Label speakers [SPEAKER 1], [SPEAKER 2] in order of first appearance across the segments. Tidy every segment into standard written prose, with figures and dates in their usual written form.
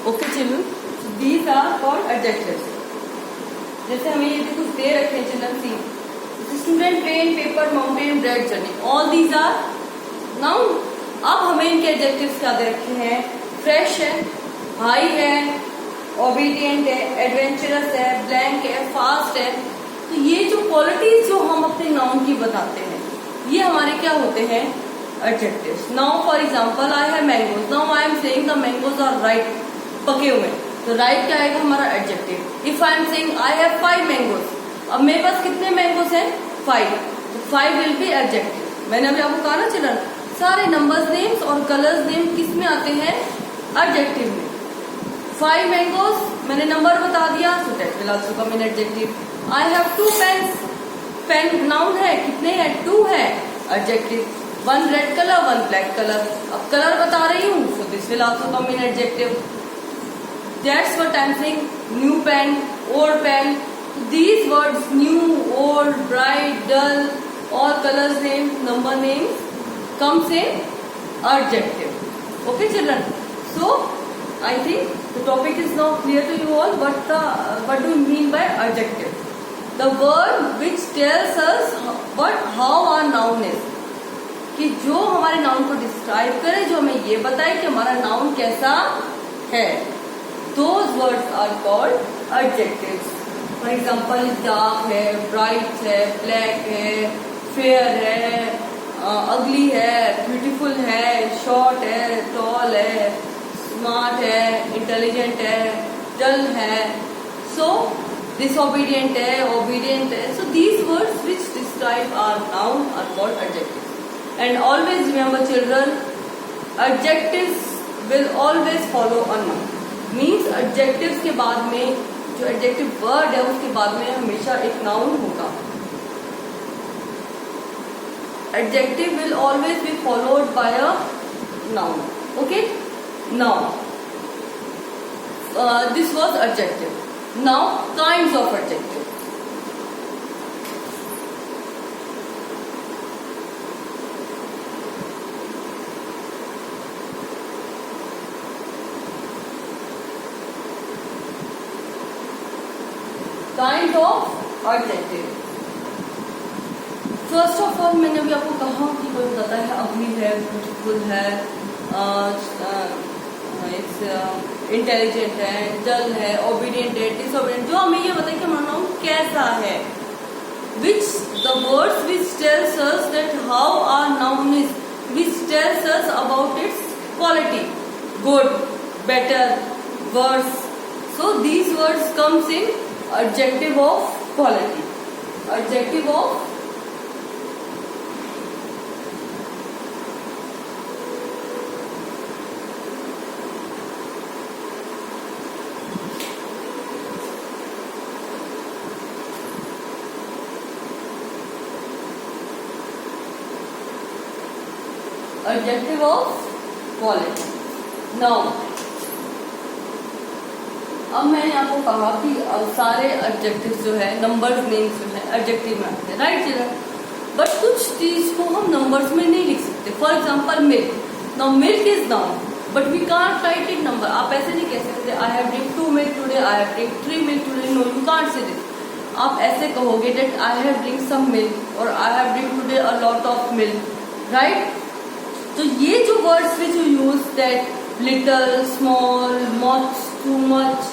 [SPEAKER 1] Okay children, these are called adjectives. जैसे हमें ये कुछ दे रखे हैं children, see student, train, paper, mountain, bread, journey, all these are noun. अब हमें इनके एडजेक्टिव्स क्या दे रखे हैं? फ्रेश है, हाई है, ओबीडियंट है, एडवेंचरस है, ब्लैंक है, फास्ट है। तो ये जो क्वालिटीज जो हम अपने नाउन की बताते हैं, ये हमारे क्या होते हैं? Adjectives. Now for example, I have mangoes, now I am saying the mangoes are ripe, पके हुए, तो राइप क्या आएगा? हमारा adjective. If I am saying I have 5 mangoes, अब मेरे पास कितने मैंगोज हैं? 5, तो 5 विल बी एडजेक्टिव। मैंने अभी आपको कहा ना चिल्ड्रन, सारे नंबर्स नेम्स और कलर्स नेम किस में आते हैं? एडजेक्टिव में। 5 मैंगोज मैंने नंबर बता दिया, so that will also come in adjective. I have 2 pens, pen noun है, कितने हैं? 2 है, adjective. 1 red colour, 1 black colour, अब कलर बता रही हूँ, so this will also come in adjective. That's what I am saying, new pen, old pen. These words, new, old, bright, dull, all colors names, number names comes in adjective. Okay children, so I think the topic is now clear to you all. What do you mean by adjective? The word which tells us how our noun is, कि जो हमारे noun को describe करे, जो हमें ये बताए कि हमारा नाउन कैसा है, those words are called adjectives. For example, dark है, ब्राइट है, ब्लैक है, फेयर है, अगली है, ब्यूटीफुल है, शॉर्ट है, टॉल है, स्मार्ट है, इंटेलिजेंट है, डल है, सो डिसोबीडियंट है, ओबीडियंट है। So these words which describe our noun are called adjectives. And always remember children, adjectives will always follow a noun. Means adjectives के बाद में जो एडजेक्टिव वर्ड है उसके बाद में हमेशा एक नाउन होगा। Adjective will always be followed by a noun. Okay, now this was adjective. Now kinds of adjective. Kind of adjective. First of all, मैंने अभी आपको कहा कि कोई बताता है अगली है, ब्यूटीफुल है, इंटेलिजेंट है, डल है, ओबीडियंट है, डिसोबीडियंट, जो हमें ये बताए कि हमारा नाउन कैसा है। Which the words which tells us that how our noun is, which tells us about its quality, good, better, worse. So these words comes in adjective of quality. Adjective of adjective of quality. Now अब मैंने आपको कहा कि सारे adjectives जो है, numbers names जो है एडजेक्टिव में आते हैं, राइट चिल्ड्रन। बट कुछ चीज को हम नंबर्स में नहीं लिख सकते। For example, milk. Now milk is noun, but we can't write it number. आप ऐसे नहीं कह सकते I have drink 2 milk today, I have drink 3 milk today. No, you can't say this. आप ऐसे कहोगे that I have drink some milk और I have drink today a lot of milk, right. तो ये जो words which you use, that little, small, much, too much,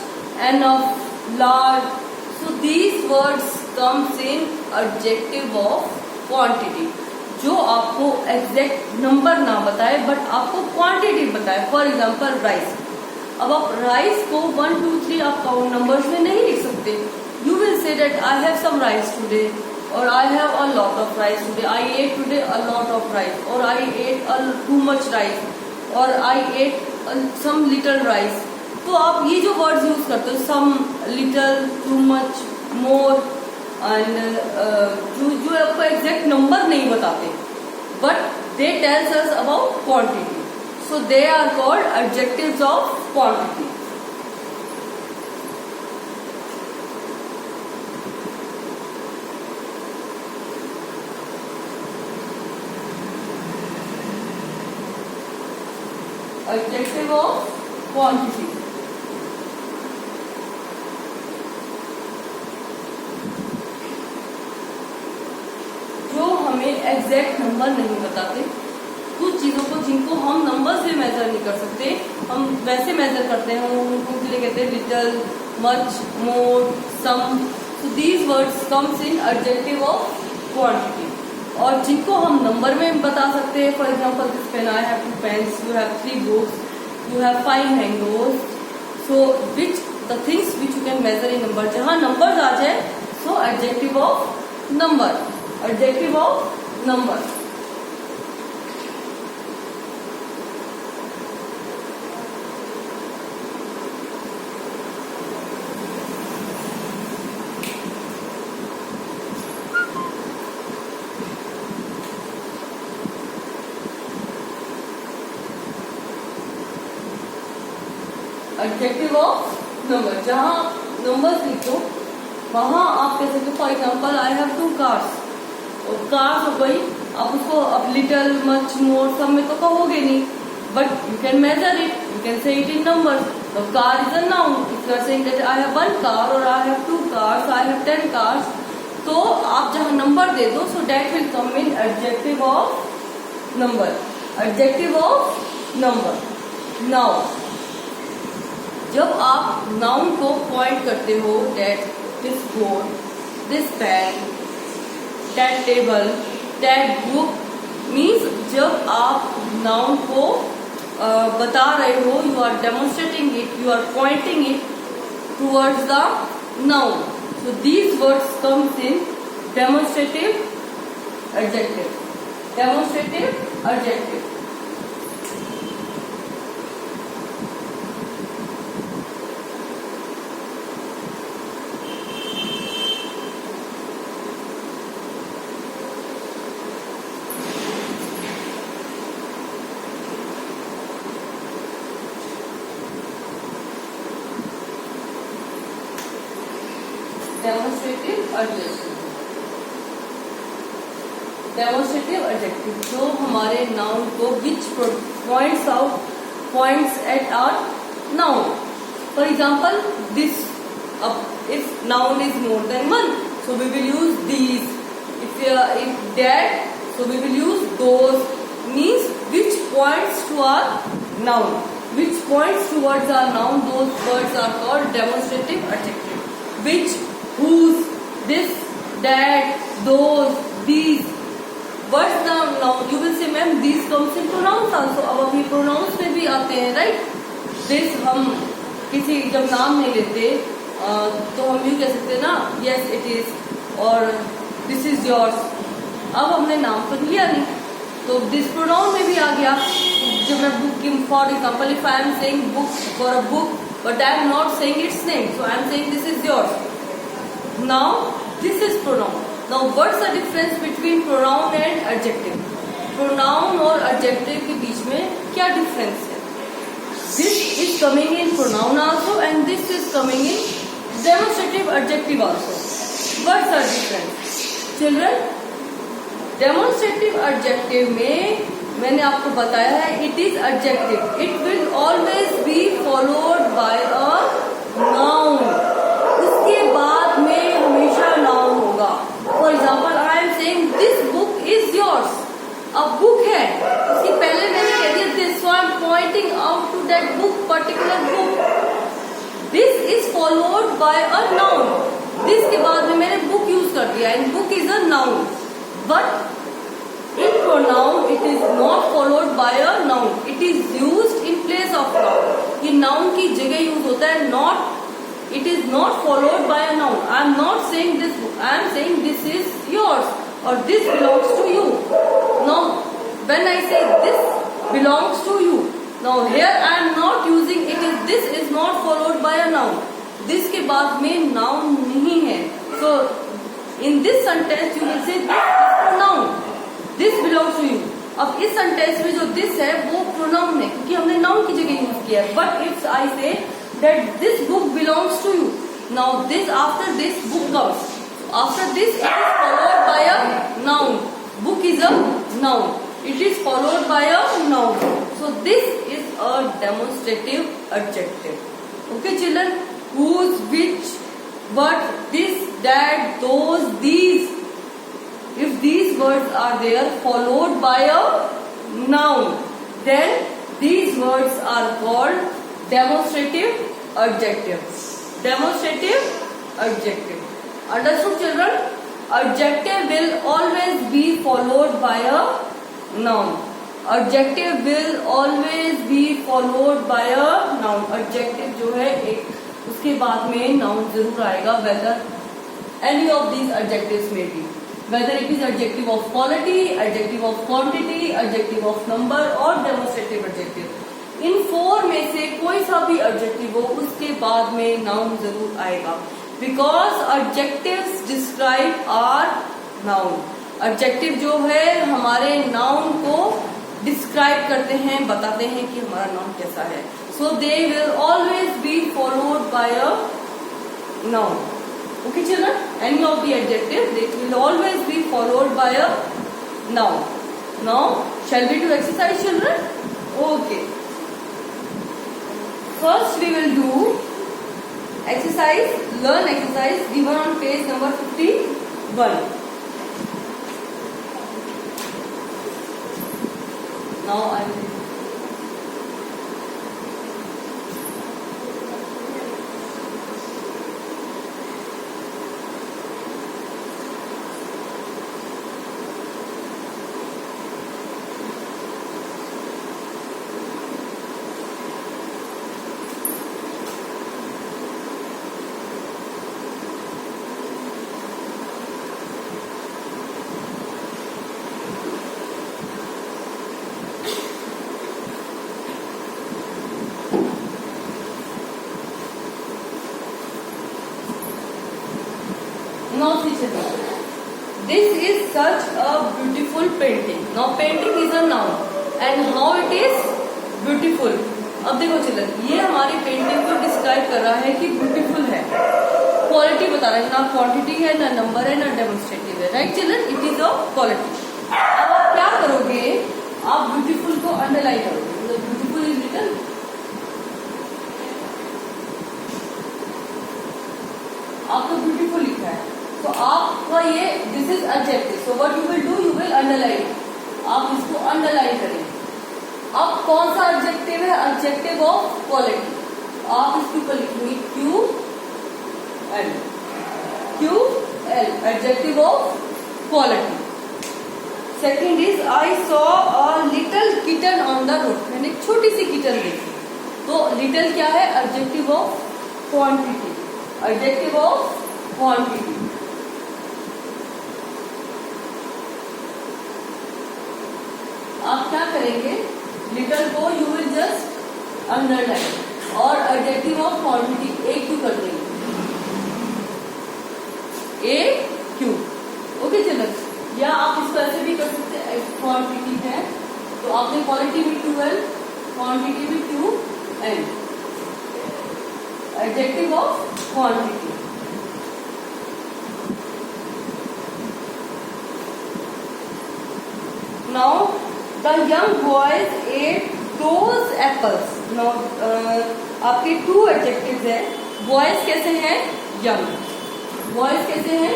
[SPEAKER 1] enough, large, so these words comes in adjective of quantity, जो आपको exact number ना बताए but आपको quantity बताए। For example, rice. अब आप राइस को 1 2 3 आप काउंट नंबर्स में नहीं लिख सकते। You will say that I have some rice today, और I have a lot of rice today, I ate today a lot of rice, और I ate too much rice, और I ate some little rice. तो आप ये जो words use करते हो, some, little, too much, more, and जो आपको एग्जैक्ट नंबर नहीं बताते, but they tells us about quantity, so they are called adjectives of quantity. Adjective of quantity. Exact number नहीं बताते। कुछ चीजों को जिनको हम नंबर से मेजर नहीं कर सकते, हम वैसे मेजर करते हैं, उनको लिए कहते हैं little, much, more, some. So these words comes in adjective of quantity. और जिनको हम नंबर में बता सकते हैं, for example this pen, I have 2 pens, you have 3 books, you have 5 mangoes. So which the things which you can measure in number, जहाँ numbers आ जाए, so adjective of number, adjective of number. Adjective of number, जहाँ numbers लिखो वहां आप कह सकते हो, for example I have 2 cars, और कार्स हो गई, आप उसको अब लिटल, मच, मोर, सब में तो कहोगे नहीं, but you can measure it, you can say it in numbers. तो car is a noun, if you are saying that I have 1 car और I have 2 cars, I have 10 cars, तो आप जहाँ नंबर दे दो, so that will come in adjective of number, adjective of number. Now जब आप noun को point करते हो, that this board, this pen, that table, that book, means जब आप नाउन को बता रहे हो, you are demonstrating it, you are pointing it towards the noun. So these words comes in demonstrative adjective, demonstrative adjective. Demonstrative adjective, demonstrative adjective जो हमारे noun को which points out, points at our noun. For example this, अब if noun is more than 1, so we will use these. If that, so we will use those. Means which points to our noun, which points towards our noun, those words are called demonstrative adjective. Which, whose, this, that, those, these. What's the noun? You will say, ma'am, these comes in pronouns also. अब अभी pronouns में भी आते हैं, right? This हम किसी जब नाम नहीं लेते तो हम यूँ कह सकते हैं ना, yes it is, और this is yours. अब हमने नाम तो लिया नहीं, तो दिस प्रोनाउन में भी आ गया। जब मैं बुक की, for example if I am saying book for a book, but I am not saying it's name, so I am saying this is yours. Now this is pronoun. Now what's the difference between pronoun and adjective? Pronoun और adjective के बीच में क्या difference है? This is coming in pronoun also and this is coming in demonstrative adjective also. What's the difference children? Demonstrative adjective में मैंने आपको बताया है, it is adjective, it will always be followed by a noun. उसके बाद में हमेशा noun होगा। For example I am saying this book is yours. अब बुक है, उसके पहले मैंने कह दिया this, so I am pointing out to that book, particular book. This is followed by a noun. This के बाद में मैंने बुक यूज कर दिया and book is a noun, but in pronoun it is not followed by a noun, it is used in place of noun. ये noun की जगह use होता है, not it is not followed by a noun. I am not saying this book, I am saying this is yours or this belongs to you. Now when I say this belongs to you, now here I am not using it is, this is not followed by a noun. This के बाद में noun नहीं है, so in this sentence you will say this is pronoun, this belongs to you. अब इस sentence में जो this है वो प्रोनाउन है क्योंकि हमने नाउन की जगह यूज किया है। बट इफ आई से that this book belongs to you, now this, after this book comes, after this it is followed by a noun. Book is a noun, it is followed by a noun, so this is a demonstrative adjective. Okay children, whose, which, what, this, that, those, these. If these words are there followed by a noun, then these words are called demonstrative adjectives. Demonstrative adjective. Understood, children? Adjective will always be followed by a noun. Adjective will always be followed by a noun. Adjective जो है एक उसके बाद में noun जरूर आएगा, whether any of these adjectives may be, whether it is adjective of quality, adjective of quantity, adjective of number or demonstrative adjective. इन 4 में से कोई सा भी adjective हो उसके बाद में noun जरूर आएगा, because adjectives describe our noun. adjective जो है हमारे noun को describe करते हैं, बताते हैं कि हमारा noun कैसा है. So they will always be followed by a noun. Okay, children? Any of the adjectives, they will always be followed by a noun. Now, shall we do exercise, children? Okay. First, we will do exercise, learn exercise given on page number 51. Now, I will. Now, children, this is such a beautiful painting. Now, painting is a noun, and how it is beautiful. अब देखो children, ये हमारी painting को describe कर रहा है कि beautiful है. क्वालिटी बता रहा है, ना क्वांटिटी है, ना नंबर है, ना डेमोन्स्ट्रेटिव है. Right children, it is a quality. अब आप क्या करोगे, आप ब्यूटीफुल को अंडरलाइन करोगे. ब्यूटीफुल इज रिटन, आपको ब्यूटीफुल लिखा है, तो आपका ये this is adjective. So what you will do, you will underline. आप इसको अंडरलाइन करेंगे. अब कौन सा एडजेक्टिव है, एडजेक्टिव ऑफ क्वालिटी. आप इसके ऊपर लिखेंगे Q L, Q L, adjective of quality. Second is I saw a little kitten on the road. मैंने एक छोटी सी किटन देखी. तो लिटिल क्या है, adjective of quantity, adjective of quantity. आप क्या करेंगे, लिटिल को यू विल जस्ट अंडरलाइन और adjective of quantity A Q कर देंगे, ए क्यू. ओके चलो, या आप इसको ऐसे भी कर सकते हैं. क्वांटिटी है तो आपने क्वालिटी भी 2l, क्वांटिटी भी 2n, adjective of quantity. Now the young boys ate those apples. Now आपके 2 adjectives है. Boys कैसे हैं, young. Boys कैसे हैं,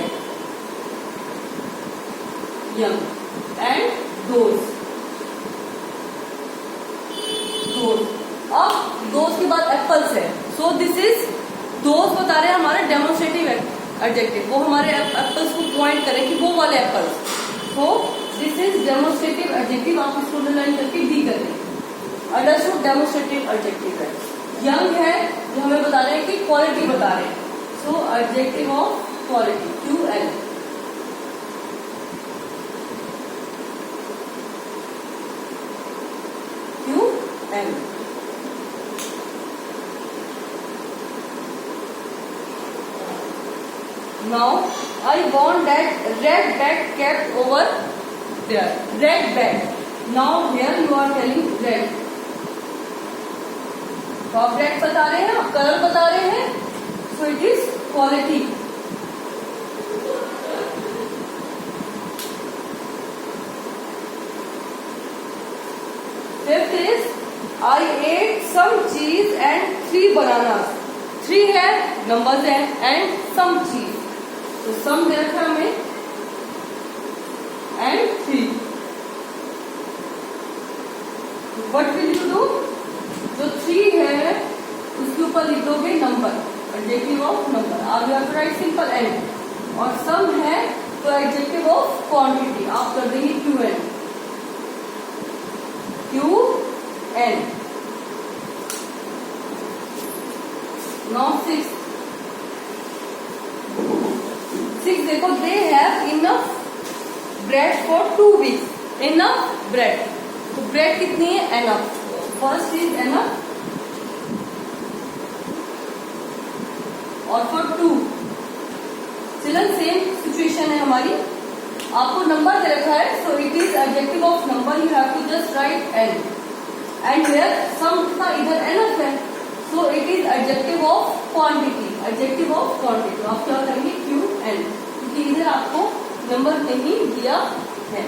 [SPEAKER 1] young. And those. अब those के बाद apples है. So this is those बता रहे हैं हमारे डेमोन्स्ट्रेटिव एडजेक्टिव. वो हमारे एप्पल्स को पॉइंट करें कि वो वाले एप्पल्स. तो दिस इज डेमोन्स्ट्रेटिव एडजेक्टिव. आप इसको अंडरलाइन करके डी कर दें. अंडरस्टूड, डेमोन्स्ट्रेटिव एडजेक्टिव है. यंग है जो हमें बता रहे हैं कि क्वालिटी बता रहे हैं. So adjective of quality Q L. Q L. Now I want that red bag kept over there. Red bag. Now here you are telling red. तो आप red बता रहे हैं, आप कलर बता रहे हैं. So it is quality. Fifth is I ate some cheese and 3 bananas. 3 है, numbers है, and some cheese. तो सम दे रखा हमें and 3. What will you do? जो 3 है उसके ऊपर लिख दोगे नंबर, एडजेक्टिव ऑफ नंबर. आप you have to write simple and. और सम है तो एडजेक्टिव ऑफ क्वांटिटी आप कर देंगे QN. QN. Now 6 देखो, they have enough bread for 2 weeks. Enough bread. तो ब्रेड कितनी है? enough. फर्स्ट इज enough और for 2. चिल्ड्रन सेम सिचुएशन है हमारी. आपको नंबर दे रखा है, so it is adjective of number. You have to just write N. And here some का इधर enough है, so it is adjective of quantity. Adjective of quantity आप क्या करेंगे? QN, क्योंकि इधर आपको नंबर नहीं दिया है.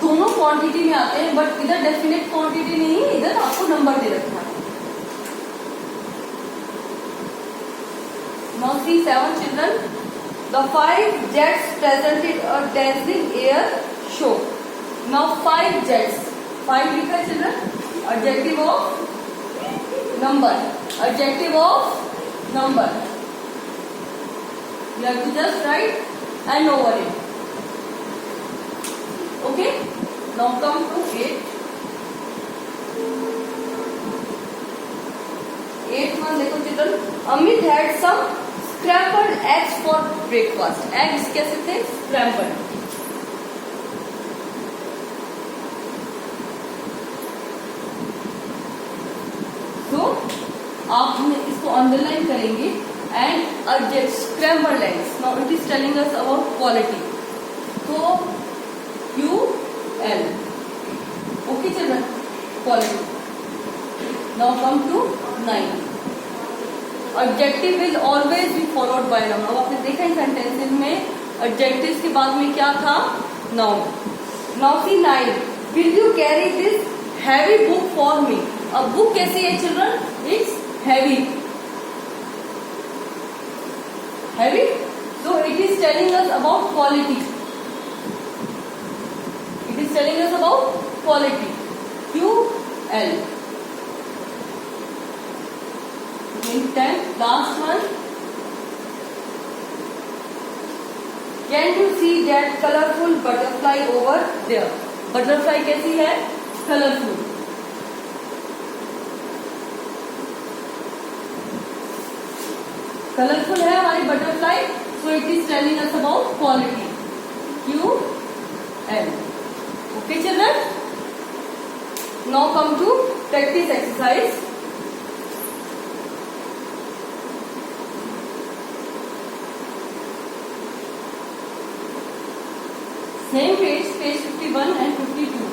[SPEAKER 1] दोनों क्वांटिटी में आते हैं, बट इधर डेफिनेट क्वांटिटी नहीं है, इधर आपको नंबर दे रखा है. Now see 7 children. The 5 jets presented a dazzling air show. Now 5 jets. 5 लिखा है children. Adjective of number. Adjective of number. You have to just write and over it. Okay. Now come to 8. 8 one देखो children. Amit had some scrambled eggs for breakfast. Eggs कैसे थे? Scrambled. तो आप इसको underline करेंगे. And adject scrambled eggs. Now it is telling us about quality. तो QL. Okay children. Quality. Now come to 9. Adjective will always be followed by noun. अब आपने देखा इन सेंटेंसेस में adjectives के बाद में क्या था? Noun. Now see 9. Will you carry this heavy book for me? अब बुक कैसी है children? It's heavy. Heavy. So it is telling us about quality. It is telling us about quality. QL. In 10, last one. Can you see that colorful butterfly over there? Butterfly कैसी है? Colorful. Colorful है हमारी butterfly, so it is telling us about quality. QL. Okay children. Now come to practice exercise. Same page 51 and 52.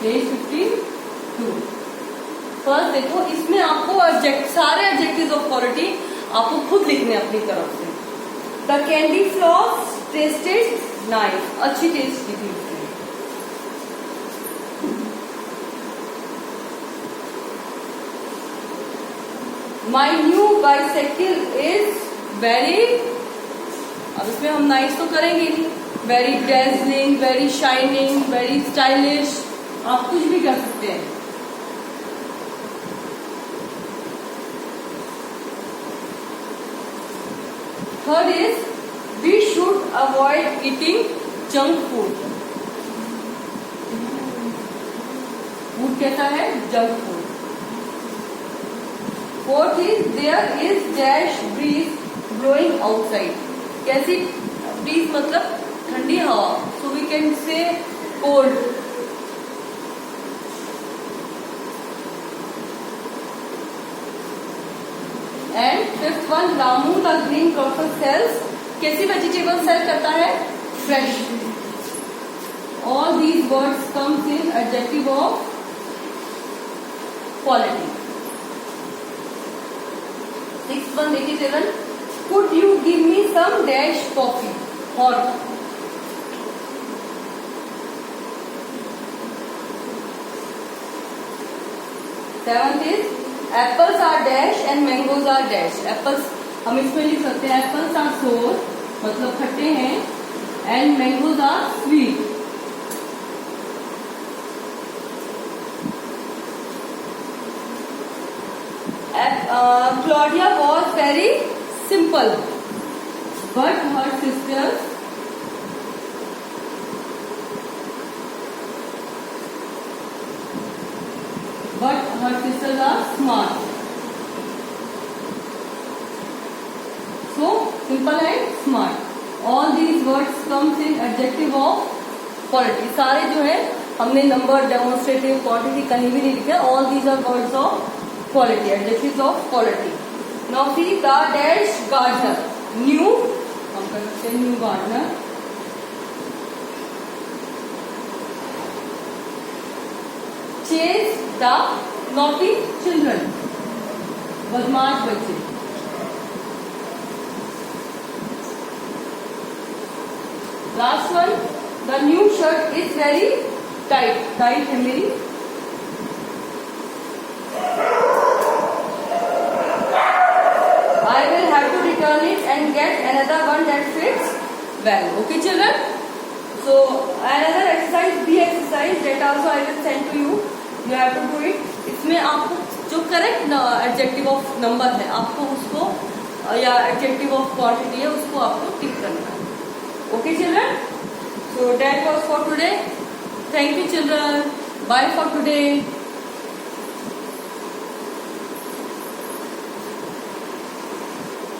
[SPEAKER 1] Page 52. First देखो, इसमें आपको सारे adjectives of quality आपको खुद लिखने अपनी तरफ से. The candy floss tasted nice. अच्छी टेस्ट की थी उसने. My new bicycle is very. अब इसमें हम नाइस तो करेंगे नहीं. Very dazzling, very shining, very stylish, आप कुछ भी कर सकते हैं. Third is we should avoid eating junk food. Food कैसा है? Junk food. Fourth is there is dash breeze blowing outside. कैसी ब्रीज? मतलब ठंडी हवा. So we can say cold. And fifth one, Ramu the greengrocer sells. कैसी vegetable sell करता है? Fresh. All these words comes in adjective of quality. Sixth one देखिए children. Could you give me some dash coffee hot. Seventh is apples are dash and mangoes are dash. Apples हम इसमें लिख सकते हैं apples are सोर मतलब खट्टे हैं, and mangoes are sweet. Claudia was very simple, but her sisters are smart. So simple and smart. All these words comes in adjective of quality. सारे जो है हमने नंबर, डेमोन्स्ट्रेटिव, क्वांटिटी कहीं भी नहीं लिखा. All these are words of quality, adjectives of quality. Now see the dash gardener. New, हम कर सकते हैं new gardener. Chase the naughty children. बदमाश बच्चे. Last one, the new shirt is very tight. Tight है मेरी. I will have to return it and get another one that fits well. Okay, children? So another exercise, B exercise, that also I will send to you. You have to do it. इसमें आपको जो correct adjective of number है आपको उसको या adjective of quantity है उसको आपको टिक करना है. Okay, children? So that was for today. Thank you, children. Bye for today.